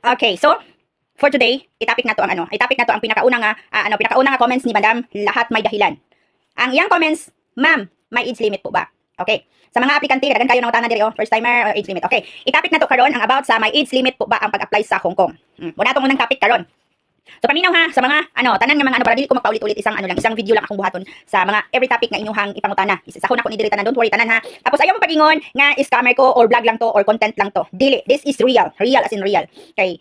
Okay, so for today, itapik na to ang pinakaunang pinakaunang comments ni Madam, lahat may dahilan. Ang iyang comments, ma'am, may age limit po ba? Okay. Sa mga aplikante, kadagan kayo ng tanan diri first timer or age limit. Okay. Itapik na to karon ang about sa may age limit po ba ang pag-apply sa Hong Kong. Muna tong unang topic karon. So paminaw ha sa mga tanan nga mga para dili ko magpaulit-ulit isang isang video lang akong buhaton sa mga every topic nga inyuhang ipangutana. Isasahon ako ni diri tanan, don't worry tanan ha. Tapos ayaw mo pagingon nga scammer ko or vlog lang to or content lang to. Dili, this is real as in real. Kay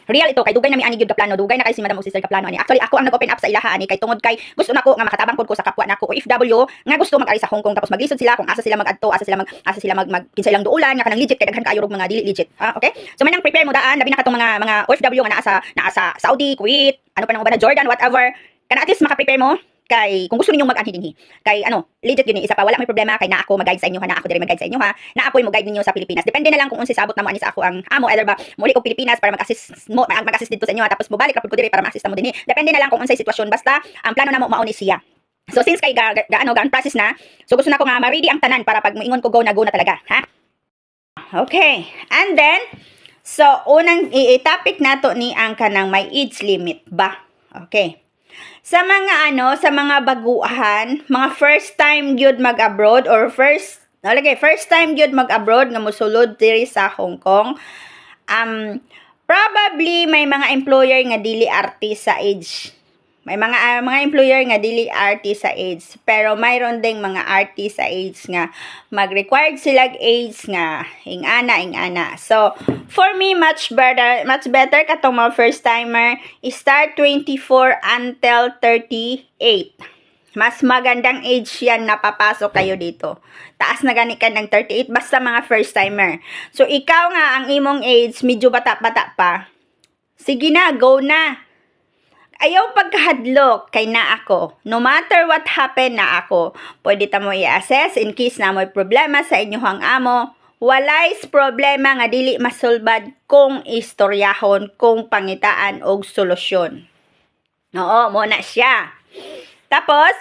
real ito kay dugay na mi ani gyud ka plano, dugay na kay si Madam o Sister ka plano ani. Actually ako ang nag-open up sa ilaha ani kay tungod kay gusto nako nga makatabang pod ko sa kapwa nako OFW nga gusto mag-ari sa Hong Kong tapos maglisod sila kung asa sila mag-adto, asa sila mag kinsa ilang duulan nga kanang legit kay daghan kaayo mga dili legit. Okay? So manang prepare mo daan labi na katong mga OFW nga naa sa Saudi, Kuwait, ano pa nang uban na Jordan, whatever. Kana at least maka-prepare mo kay kung gusto ninyong mag-anhi dinhi kay legit yun isa pa wala may problema kay na ako mag-guide sa inyo ha, na ako diri mag-guide sa inyo ha, na apoy mo guide ninyo sa Pilipinas, depende na lang kung unsay sabot namo ani sa ako ang amo, either ba muli ko Pilipinas para mag-assist dito sa inyo ha, tapos mobalik ra pud ko diri para ma-assist mo dinhi, depende na lang kung unsay sitwasyon, basta ang plano namo mao ni siya. So since kay gaan process na, so gusto na ko nga ma-ready ang tanan para pag moingon ko go na talaga ha. Okay, and then so unang i-topic nato ni ang kanang may age limit ba. Okay. Sa mga baguhan, mga first time gyud mag-abroad or first time gyud mag-abroad nga mosulod diri sa Hong Kong, probably may mga employer nga dili arti sa age. May mga employer nga dili arti sa age, pero mayroon ding mga arti sa age nga mag-required sila age nga ingana. So for me much better katong mga first timer start 24 until 38. Mas magandang age yan na papasok kayo dito. Taas na gani ka ng 38 basta mga first timer. So ikaw nga ang imong age medyo bata-bata pa. Sige na, go na. Ayaw pagkahadlok kay na ako. No matter what happen na ako. Pwede ta mo i-assess in case na may problema sa inyohang amo. Walay problema nga dili masulbad kung istoryahon, kung pangitaan og solusyon. Oo, mo na siya. Tapos,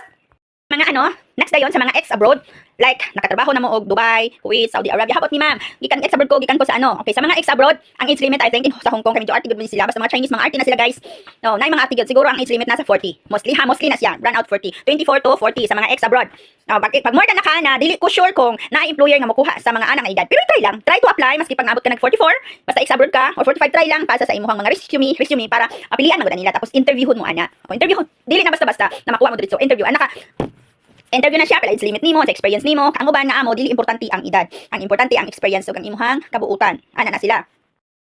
mga next dayon sa mga ex-abroad, like, nakatrabaho na mo og Dubai, Kuwait, Saudi Arabia. Habot ni ma'am, gikan ex-abroad ko, gikan ko sa Okay, sa mga ex-abroad, ang age limit, I think, sa Hong Kong, kami medyo arty good sila. Basta mga Chinese, mga arty na sila, guys. No, na yung mga arty good. Siguro ang age limit nasa 40. Mostly na siya. Run out 40. 24 to 40 sa mga ex-abroad. No, pag more than na ka na, dili ko sure kung na-employer nga makuha sa mga anang edad. Pero try lang. Try to apply, maski pag naabot ka ng 44, basta ex-abroad ka, or 45, try lang, pasa sa imuhang mga resume para apilian mo nila. Tapos interviewon mo, ana. O, interviewon. Dili na basta-basta na makuha mo dito. So, interview na siya, pala age limit nimo, sa experience nimo, ang uban nga amo dili importante ang edad. Ang importante ang experience ug ang imuhang kabuutan. Ana na sila.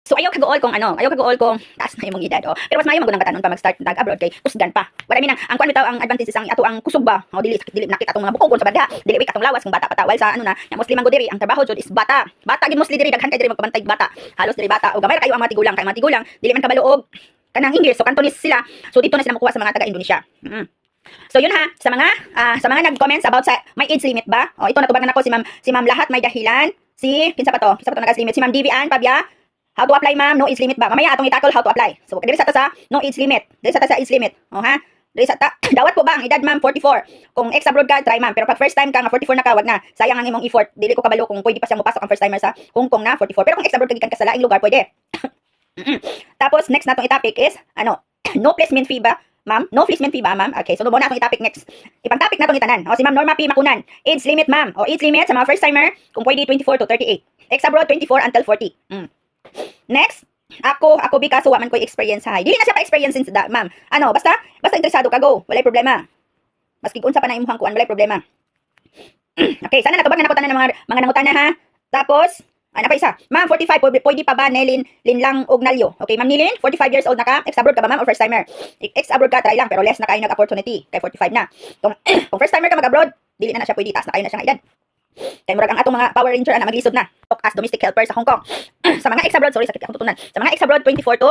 So ayaw kagool kung taas na imong edad Pero mas maayo magud ang katanon pa mag-start nag-abroad kay kusgan pa. Wala mi nang ang kuan bitaw ang advantages ang ato ang kusog ba. Dili nakita atong mga bukog sa badha. Dili wi katong lawas kung bata patawal sa na Muslim ang diri ang trabaho jud is bata. Bata gid mostly diri daghan kay diri magpabantay bata. Halos diri bata ug gamay kayo ang mga tigulang kay mga tigulang dili man kabalo og kanang English so Cantonese sila. So dito na sila makuha sa mga taga Indonesia. So yun ha, sa mga nag-comments about sa may age limit ba? Ito natubagan ako si ma'am lahat may dahilan. Kinsa pa to nag-age limit? Si Ma'am Divian Pabia. How to apply ma'am? No age limit ba? Mamaya atong i-tackle how to apply. So diri sa ta sa no age limit. Diri sa ta sa age limit. Ha? Diri sa ta dawat po ba ang edad ma'am 44? Kung ex-abroad ka, try ma'am. Pero pag first time ka nga 44 na ka, wag na. Sayang ang imong effort. Dili ko kabalo kung pwede pa siyang mopasok ang first timer sa Hong Kong na 44. Pero kung ex-abroad ka gikan ka sa laing lugar, pwede. Tapos next natong i-topic is no placement fee ba? Ma'am, no placement fee ba, ma'am? Okay, so muna akong i-topic next. Ibang topic na itong itanan. Si Ma'am Norma P. Makunan. Age limit, ma'am. Age limit sa mga first timer, kung pwede 24 to 38. Ex-abroad, 24 until 40. Next, ako Bika, so waman ko experience high. Dili na siya pa-experience since that, ma'am. Basta interesado ka, go. Walay problema. Maski unsa pa na imuhang kuan, walay problema. Okay, sana natubag na nakutan ng mga nangutan na ha. Tapos, ano pa isa? Ma'am, 45, pwede pa ba Nelin lang og Nalyo? Okay, Ma'am Nilin, 45 years old na ka, ex-abroad ka ba ma'am or first timer? Ex-abroad ka, try lang, pero less na kayo nag-opportunity, kay 45 na. Kung first timer ka mag-abroad, dili na siya pwede, taas na kayo na siyang edad. Kaya murag ang atong mga Power Ranger na maglisod na as domestic helper sa Hong Kong. Sa mga ex-abroad, sorry, sakit akong tutunan. Sa mga ex-abroad, 24 to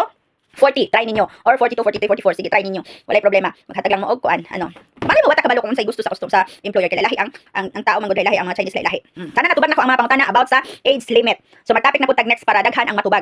40, try ninyo. Or 40 to 43, 44, sige, try ninyo. Walay problema. Maghatag lang mo og kuan, Mali mo wata kabalo kung unsay gusto sa custom sa employer kay lahi ang tao man gud lahi ang mga Chinese lahi. Sana natubag na ko ang mga pangutana about sa age limit. So mag-topic na pud tag next para daghan ang matubag.